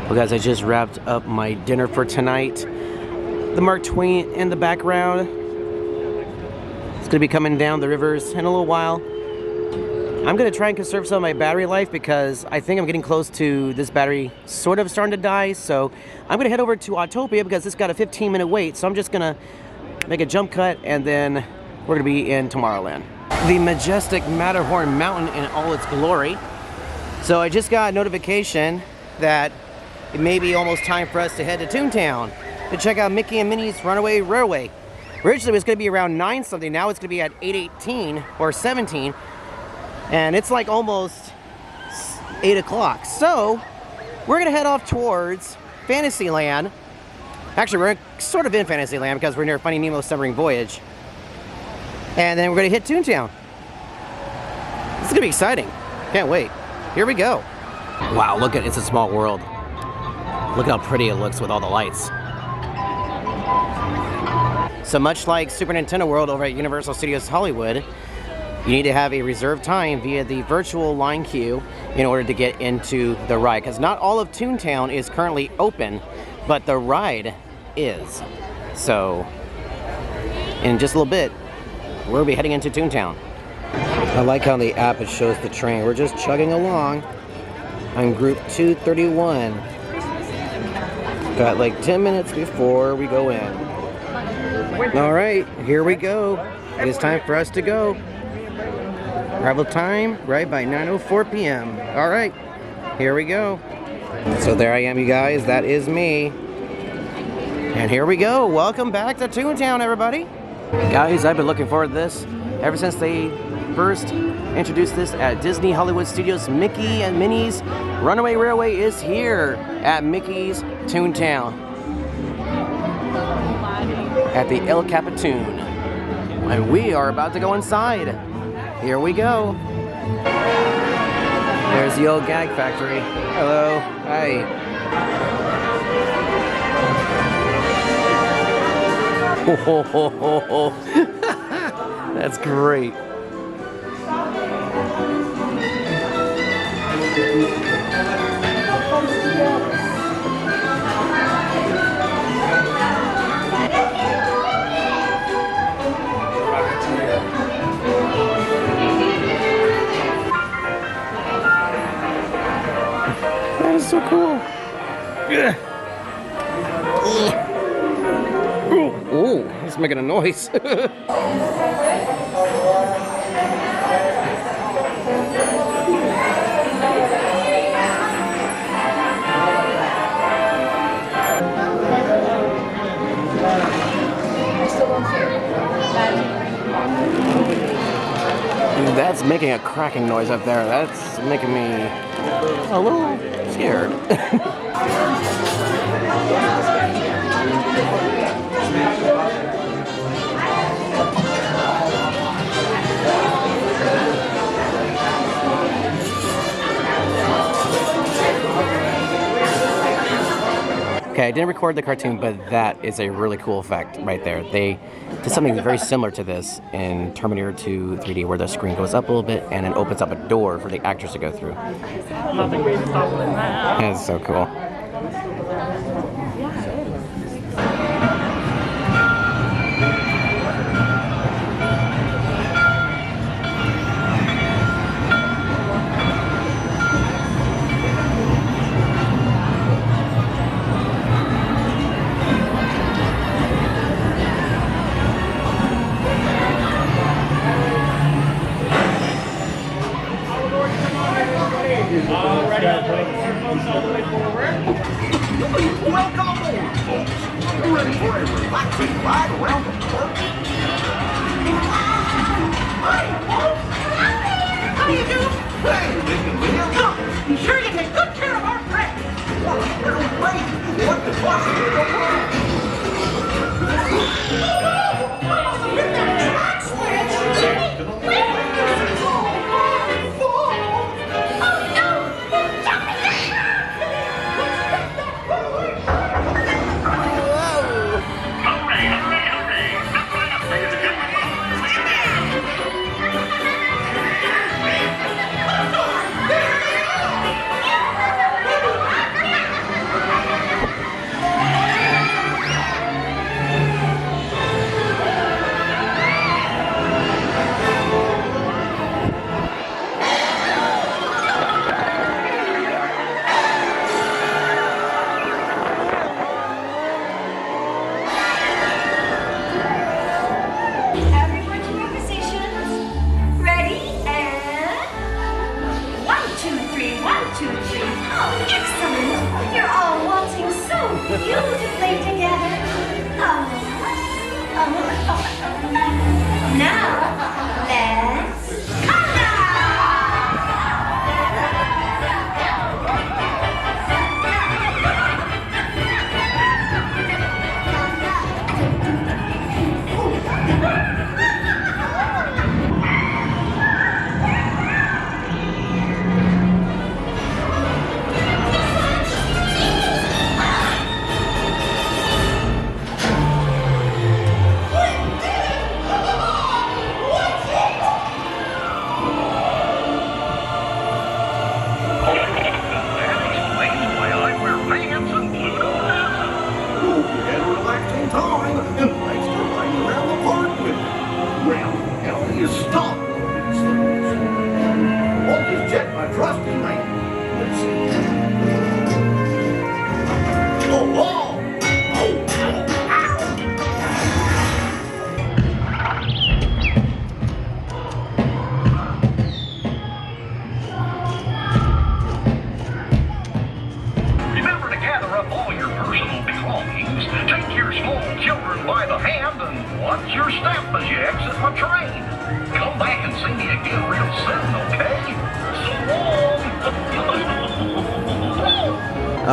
Well, guys, I just wrapped up my dinner for tonight. The Mark Twain in the background. It's gonna be coming down the rivers in a little while. I'm gonna try and conserve some of my battery life because I think I'm getting close to this battery sort of starting to die. So I'm gonna head over to Autopia because it's got a 15-minute wait. So I'm just gonna make a jump cut and then we're gonna be in Tomorrowland. The majestic Matterhorn Mountain in all its glory. So I just got a notification that it may be almost time for us to head to Toontown to check out Mickey and Minnie's Runaway Railway. Originally it was going to be around 9 something, now it's going to be at 8:18 or 17, and it's like almost 8 o'clock. So we're going to head off towards Fantasyland. Actually, we're sort of in Fantasyland because we're near Finding Nemo's Submarine Voyage. And then we're going to hit Toontown. It's going to be exciting. Can't wait. Here we go. Wow, look at it. It's a small world. Look how pretty it looks with all the lights. So much like Super Nintendo World over at Universal Studios Hollywood, you need to have a reserved time via the virtual line queue in order to get into the ride. Because not all of Toontown is currently open, but the ride is. So, in just a little bit, we'll be heading into Toontown. I like how the app it shows the train. We're just chugging along on group 231. Got like 10 minutes before we go in. All right, here we go. It is time for us to go. Arrival time, right by 9:04 p.m. All right, here we go. So there I am, you guys. That is me. And here we go. Welcome back to Toontown, everybody. Guys, I've been looking forward to this ever since they first introduced this at Disney Hollywood Studios. Mickey and Minnie's Runaway Railway is here at Mickey's Toontown at the El Capitan. And we are about to go inside. Here we go. There's the old gag factory. Hello. Hi. Oh, that's great. That is so cool. Oh, he's making a noise. That's making a cracking noise up there. That's making me a little scared. Okay, I didn't record the cartoon, but that is a really cool effect right there. They did something very similar to this in Terminator 2 3D, where the screen goes up a little bit and it opens up a door for the actors to go through. That's so cool. Welcome aboard, folks. You ready for a relaxing ride around the park? Hey, folks. How do you do? Hey, Mr. Williams. Come, be sure you take good care of our friends. Well, we're waiting. What the fuck is going on? Hit that track switch. by the hand and watch your step as you exit my train. Come back and see me again real soon, okay? So long.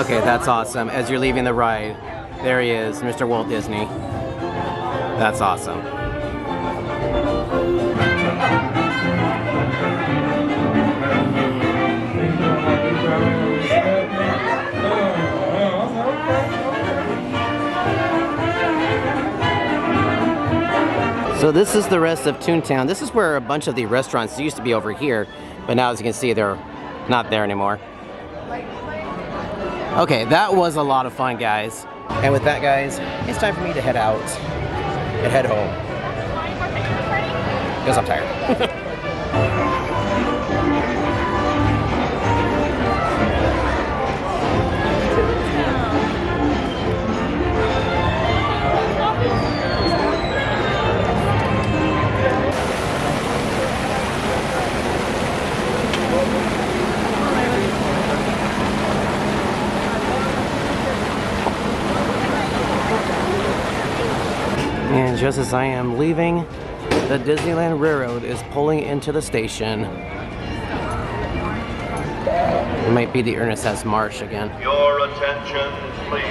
Okay, that's awesome. As you're leaving the ride, there he is, Mr. Walt Disney. That's awesome. So this is the rest of Toontown. This is where a bunch of the restaurants used to be over here, but now as you can see, they're not there anymore. Okay, that was a lot of fun, guys. And with that, guys, it's time for me to head out and head home. Because I'm tired. And just as I am leaving, the Disneyland Railroad is pulling into the station. It might be the Ernest S. March again. Your attention, please.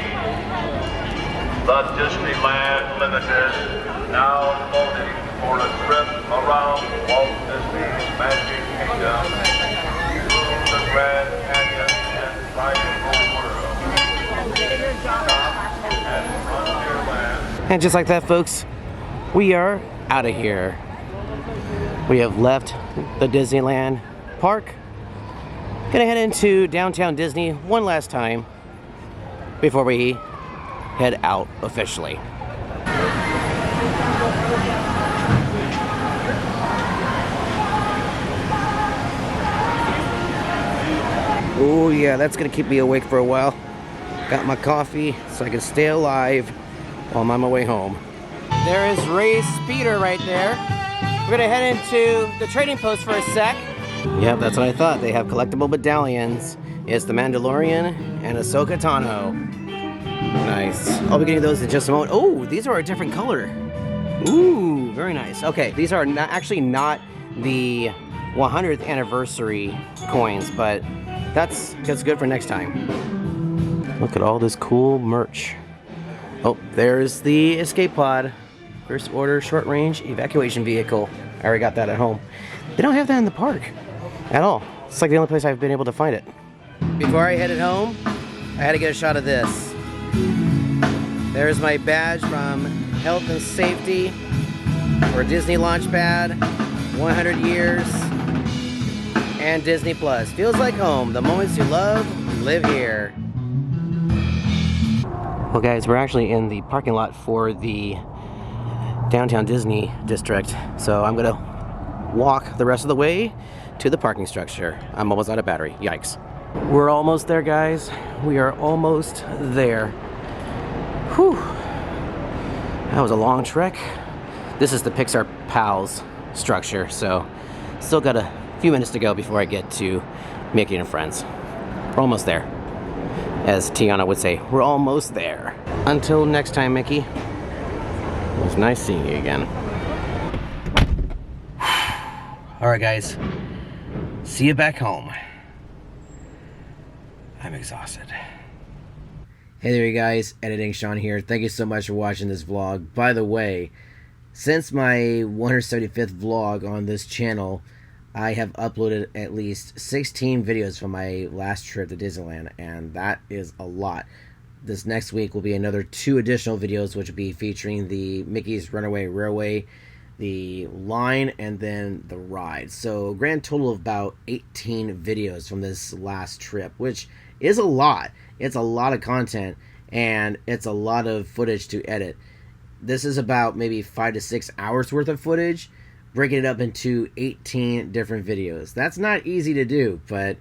The Disneyland Limited now loading for a trip around Walt Disney's Magic Kingdom through the Grand Canyon and Triangle World. And Frontierland. And just like that, folks, we are out of here. We have left the Disneyland park. Gonna head into downtown Disney one last time before we head out officially. Oh yeah, that's gonna keep me awake for a while. Got my coffee so I can stay alive while I'm on my way home. There is Ray's speeder right there. We're gonna head into the trading post for a sec. Yep, that's what I thought. They have collectible medallions. It's the Mandalorian and Ahsoka Tano. Nice. I'll be getting those in just a moment. Oh, these are a different color. Ooh, very nice. Okay, these are actually not the 100th anniversary coins, but that's good for next time. Look at all this cool merch. Oh, there's the escape pod. First order short range evacuation vehicle. I already got that at home. They don't have that in the park at all. It's like the only place I've been able to find it. Before I headed home, I had to get a shot of this. There's my badge from Health and Safety for Disney Launchpad, 100 years, and Disney Plus. Feels like home. The moments you love, live here. Well guys, we're actually in the parking lot for the downtown Disney district, so I'm gonna walk the rest of the way to the parking structure. I'm almost out of battery, yikes. We're almost there, guys. We are almost there. Whew. That was a long trek. This is the Pixar Pals structure, so still got a few minutes to go before I get to Mickey and Friends. We're almost there. As Tiana would say, we're almost there. Until next time, Mickey. It was nice seeing you again. Alright guys, see you back home. I'm exhausted. Hey there you guys, Editing Shaun here. Thank you so much for watching this vlog. By the way, since my 175th vlog on this channel, I have uploaded at least 16 videos from my last trip to Disneyland, and that is a lot. This next week will be another 2 additional videos, which will be featuring the Mickey's Runaway Railway, the line, and then the ride. So a grand total of about 18 videos from this last trip, which is a lot. It's a lot of content, and it's a lot of footage to edit. This is about maybe 5 to 6 hours worth of footage, breaking it up into 18 different videos. That's not easy to do, but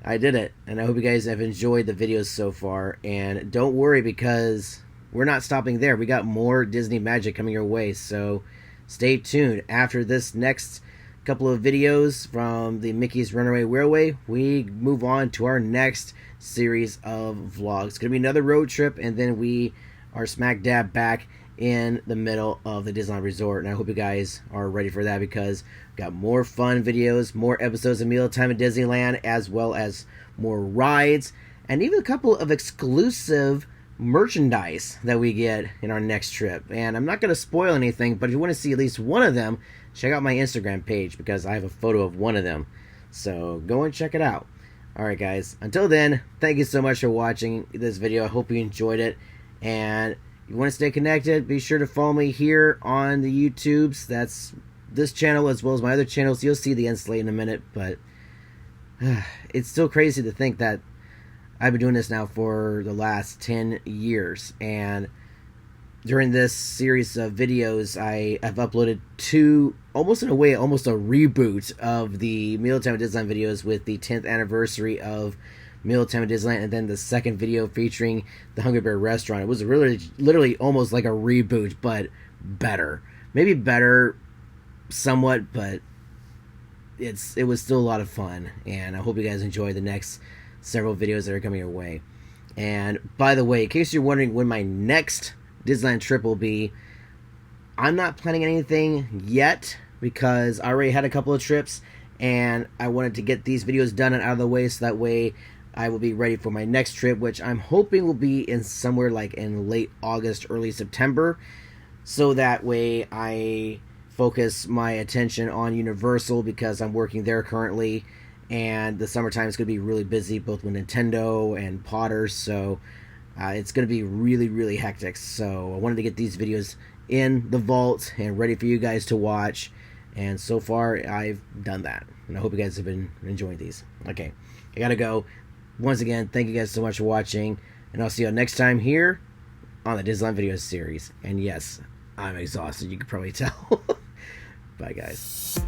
I did it, and I hope you guys have enjoyed the videos so far. And don't worry, because we're not stopping there. We got more Disney magic coming your way, so stay tuned. After this next couple of videos from the Mickey's Runaway Railway, we move on to our next series of vlogs. It's going to be another road trip, and then we are smack dab back in the middle of the Disneyland Resort. And I hope you guys are ready for that, because we've got more fun videos, more episodes of Mealtime at Disneyland, as well as more rides, and even a couple of exclusive merchandise that we get in our next trip. And I'm not going to spoil anything, but if you want to see at least one of them, check out my Instagram page, because I have a photo of one of them. So go and check it out. Alright guys, until then, thank you so much for watching this video. I hope you enjoyed it. And if you want to stay connected, be sure to follow me here on the YouTubes. That's this channel as well as my other channels. You'll see the end slate in a minute, but it's still crazy to think that I've been doing this now for the last 10 years. And during this series of videos, I have uploaded two, almost in a way, almost a reboot of the Mealtime at Disneyland videos, with the 10th anniversary of Mealtime at Disneyland, and then the second video featuring the Hungry Bear restaurant. It was really, literally almost like a reboot, but better. Maybe better somewhat, but it was still a lot of fun. And I hope you guys enjoy the next several videos that are coming your way. And by the way, in case you're wondering when my next Disneyland trip will be, I'm not planning anything yet, because I already had a couple of trips and I wanted to get these videos done and out of the way, so that way I will be ready for my next trip, which I'm hoping will be in somewhere like in late August, early September, so that way I focus my attention on Universal, because I'm working there currently, and the summertime is going to be really busy both with Nintendo and Potter, so it's going to be really, really hectic. So I wanted to get these videos in the vault and ready for you guys to watch. And so far, I've done that. And I hope you guys have been enjoying these. Okay, I got to go. Once again, thank you guys so much for watching. And I'll see you next time here on the Disneyland Videos series. And yes, I'm exhausted. You can probably tell. Bye, guys.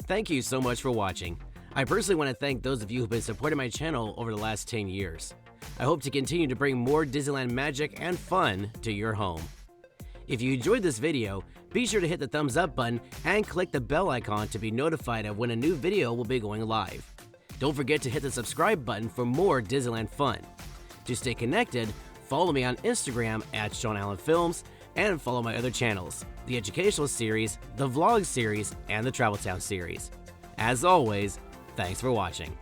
Thank you so much for watching. I personally want to thank those of you who've been supporting my channel over the last 10 years. I hope to continue to bring more Disneyland magic and fun to your home. If you enjoyed this video, be sure to hit the thumbs up button and click the bell icon to be notified of when a new video will be going live. Don't forget to hit the subscribe button for more Disneyland fun. To stay connected, follow me on Instagram at Shaun Allen Films, and follow my other channels, the Educational Series, the Vlog Series, and the Travel Town Series. As always, thanks for watching.